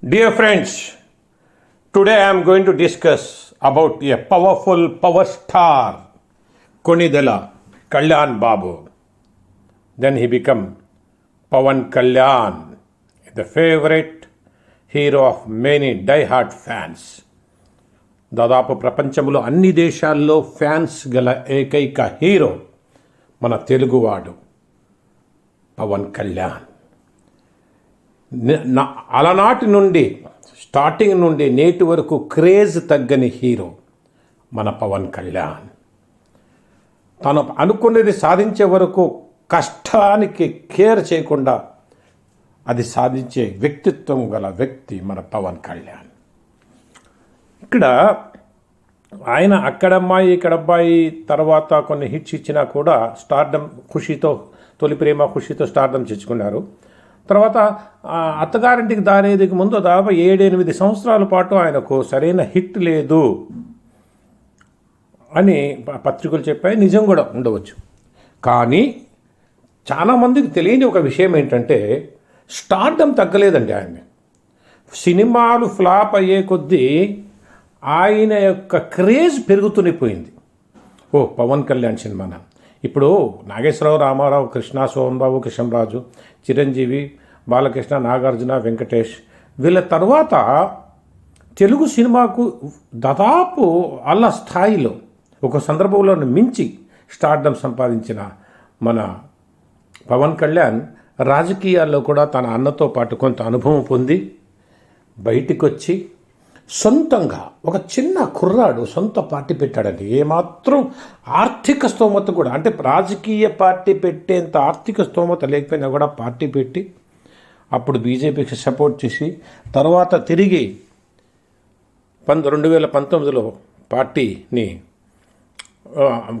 Dear friends, today I am going to discuss about a powerful power star, Konidala Kalyan Babu. Then he became Pawan Kalyan, the favorite hero of many die-hard fans. దాదాపు ప్రపంచంలో అన్ని దేశాల్లో fans గల ఏకైక hero మన తెలుగువాడు పవన్ కళ్యాణ్. అలనాటి నుండి స్టార్టింగ్ నుండి నేటి వరకు క్రేజ్ తగ్గని హీరో మన పవన్ కళ్యాణ్. తను అనుకున్నది సాధించే వరకు కష్టానికి కేర్ చేయకుండా అది సాధించే వ్యక్తిత్వం గల వ్యక్తి మన పవన్ కళ్యాణ్. ఇక్కడ ఆయన అక్కడమ్మాయి ఇక్కడబ్బాయి తర్వాత కొన్ని హిట్స్ ఇచ్చినా కూడా స్టార్డమ్ ఖుషితో, తొలి ప్రేమ ఖుషితో స్టార్డమ్ తెచ్చుకున్నారు. తర్వాత అత్తగారింటికి దారేదికి ముందు దాదాపు 7-8 సంవత్సరాల పాటు ఆయనకు సరైన హిట్ లేదు అని పత్రికలు చెప్పాయి. నిజం కూడా ఉండవచ్చు. కానీ చాలామందికి తెలియని ఒక విషయం ఏంటంటే స్టార్డమ్ తగ్గలేదండి. ఆయన్ని సినిమాలు ఫ్లాప్ అయ్యే కొద్దీ ఆయన యొక్క క్రేజ్ పెరుగుతూనే పోయింది. పవన్ కళ్యాణ్ సినిమాన ఇప్పుడు నాగేశ్వరరావు, రామారావు, కృష్ణ, సోమబాబు, కృష్ణరాజు, చిరంజీవి, బాలకృష్ణ, నాగార్జున, వెంకటేష్ వీళ్ళ తర్వాత తెలుగు సినిమాకు దాదాపు అల్ల స్థాయిలో ఒక సందర్భంలో మించి స్టార్డమ్ సంపాదించిన మన పవన్ కళ్యాణ్ రాజకీయాల్లో కూడా తన అన్నతో పాటు కొంత అనుభవం పొంది బయటికి వచ్చి సొంతంగా ఒక చిన్న కుర్రాడు సొంత పార్టీ పెట్టాడండి. ఏమాత్రం ఆర్థిక స్తోమత కూడా, అంటే రాజకీయ పార్టీ పెట్టేంత ఆర్థిక స్తోమత లేకపోయినా కూడా పార్టీ పెట్టి అప్పుడు బీజేపీకి సపోర్ట్ చేసి తర్వాత తిరిగి 2019లో పార్టీని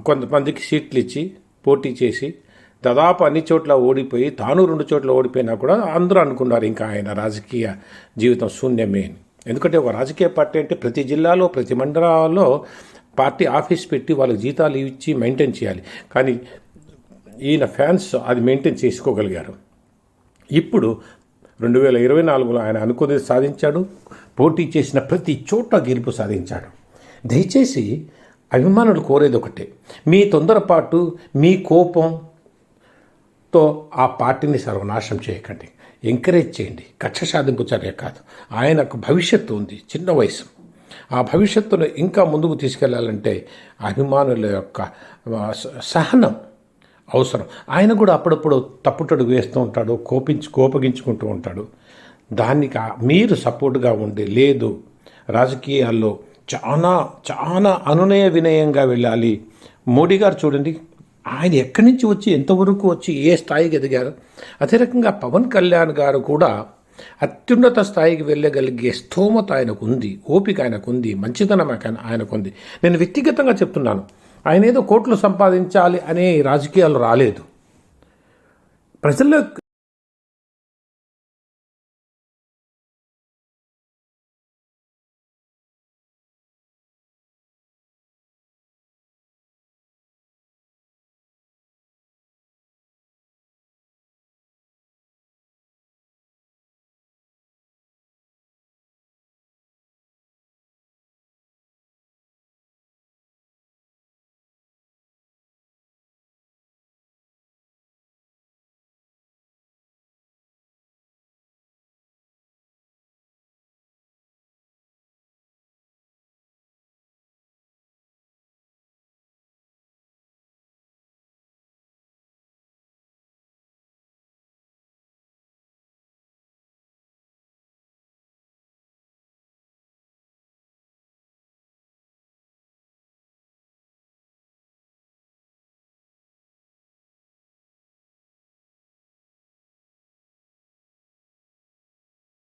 కొంతమందికి సీట్లు ఇచ్చి పోటీ చేసి దాదాపు అన్ని చోట్ల ఓడిపోయి తాను 2 చోట్ల ఓడిపోయినా కూడా అందరూ అనుకున్నారు ఇంకా ఆయన రాజకీయ జీవితం శూన్యమే అని. ఎందుకంటే ఒక రాజకీయ పార్టీ అంటే ప్రతి జిల్లాలో ప్రతి మండలాల్లో పార్టీ ఆఫీస్ పెట్టి వాళ్ళకి జీతాలు ఇచ్చి మెయింటైన్ చేయాలి. కానీ ఈయన ఫ్యాన్స్ అది మెయింటైన్ చేసుకోగలిగారు. ఇప్పుడు 2024లో ఆయన అనుకున్నది సాధించాడు. పోటీ చేసిన ప్రతి చోట గెలుపు సాధించాడు. దయచేసి అభిమానులు కోరేది ఒకటే, మీ తొందరపాటు, మీ కోపంతో ఆ పార్టీని సర్వనాశనం చేయకండి. ఎంకరేజ్ చేయండి. కక్ష సాధింపు చర్య కాదు. ఆయనకు భవిష్యత్తు ఉంది, చిన్న వయసు. ఆ భవిష్యత్తును ఇంకా ముందుకు తీసుకెళ్లాలంటే అభిమానుల యొక్క సహనం అవసరం. ఆయన కూడా అప్పుడప్పుడు తప్పుటడుగు వేస్తూ ఉంటాడు, కోపగించుకుంటూ ఉంటాడు. దానికి మీరు సపోర్ట్గా ఉండి, లేదు రాజకీయాల్లో చాలా చాలా అనునయ వినయంగా వెళ్ళాలి. మోడీ గారు చూడండి, ఆయన ఎక్కడి నుంచి వచ్చి ఎంతవరకు వచ్చి ఏ స్థాయికి ఎదిగారు. అదే రకంగా పవన్ కళ్యాణ్ గారు కూడా అత్యున్నత స్థాయికి వెళ్ళగలిగే స్థోమత ఆయనకు ఉంది, ఓపిక ఆయనకు ఉంది, మంచితనం ఆయనకు ఉంది. నేను వ్యక్తిగతంగా చెప్తున్నాను, ఆయన ఏదో కోట్లు సంపాదించాలి అనే రాజకీయాలు రాలేదు. ప్రజల్లో